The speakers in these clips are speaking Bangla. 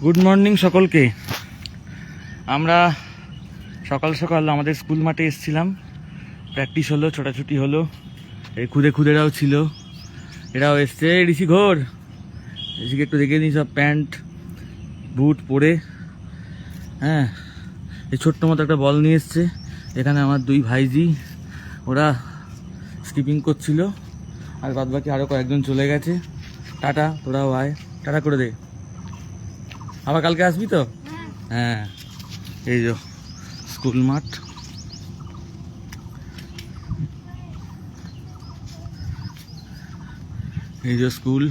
গুড মর্নিং সকলকে। আমরা সকাল সকাল আমাদের স্কুল মাঠে এসেছিলাম, প্র্যাকটিস হলো, ছোটাছুটি হলো। এই খুদেরাও ছিল, এরাও এসছে। ঋষি ঘোর, ঋষিকে একটু দেখে নিই, সব প্যান্ট বুট পরে। হ্যাঁ, এই ছোট্ট মতো একটা বল নিয়ে এসছে। এখানে আমার দুই ভাইজি, ওরা স্কিপিং করছিল, আর বাদ বাকি আরও কয়েকজন চলে গেছে। টাটা, তোরাও আয়, টাটা করে দে। আবার কালকে আসবি তো? হ্যাঁ, এই যে স্কুল মাঠ। এই যে স্কুল।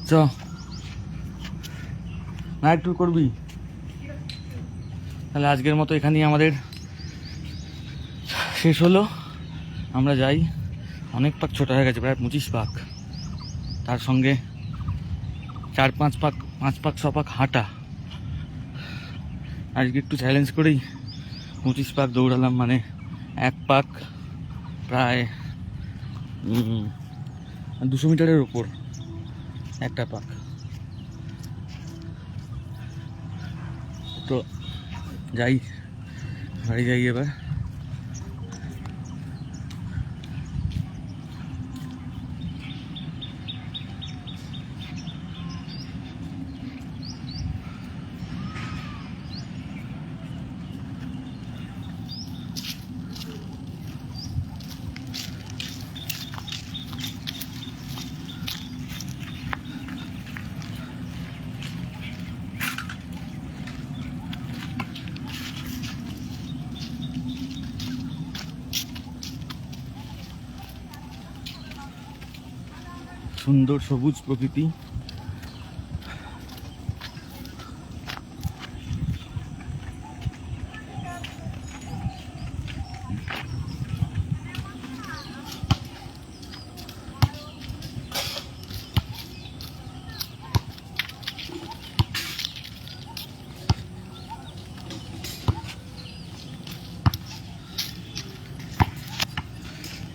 চ নাইট ট্যুর করবি? তাহলে আজকের মতো এখানেই আমাদের শেষ হলো। আমরা যাই। অনেক পাক ছোট হয়ে গেছে, প্রায় 25 পাক, তার সঙ্গে 4-5 পাক, 5 পাক 6 পাক হাঁটা। আজকে একটু চ্যালেঞ্জ করেই 25 পাক দৌড়ালাম, মানে 1 পাক প্রায় 200 মিটারের ওপর একটা পাক। তো যাই, বাড়ি যাই এবার। সুন্দর সবুজ প্রকৃতি।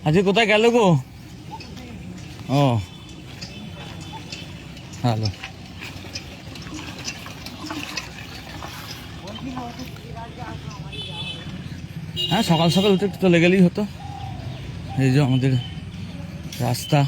আজকে কোথায় গেল গো? ও ভালো। হ্যাঁ, সকাল সকাল উঠে চলে গেলেই হতো। এই যে আমাদের রাস্তা।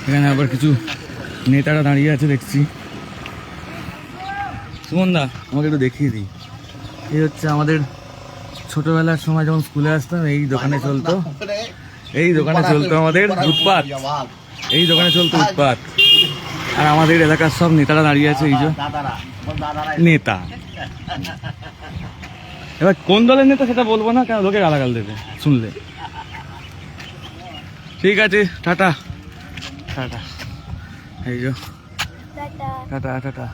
এখানে আবার কিছু নেতারা দাঁড়িয়ে আছে দেখছি। সুমন দা, আমাকে একটু দেখিয়ে দিই। এই হচ্ছে আমাদের ছোটবেলার সময় যখন স্কুলে আসতাম, এই দোকানে চলতো আমাদের উৎপাত। এই দোকানে চলতো উৎপাত। আর আমাদের এলাকার সব নেতারা দাঁড়িয়ে আছে। এই যে নেতা, এবার কোন দলের নেতা সেটা বলবো না, কেন লোকে গালাগাল দেবে শুনলে। ঠিক আছে, টাটা টাটা। এই যে টাটা টাটা টাটা।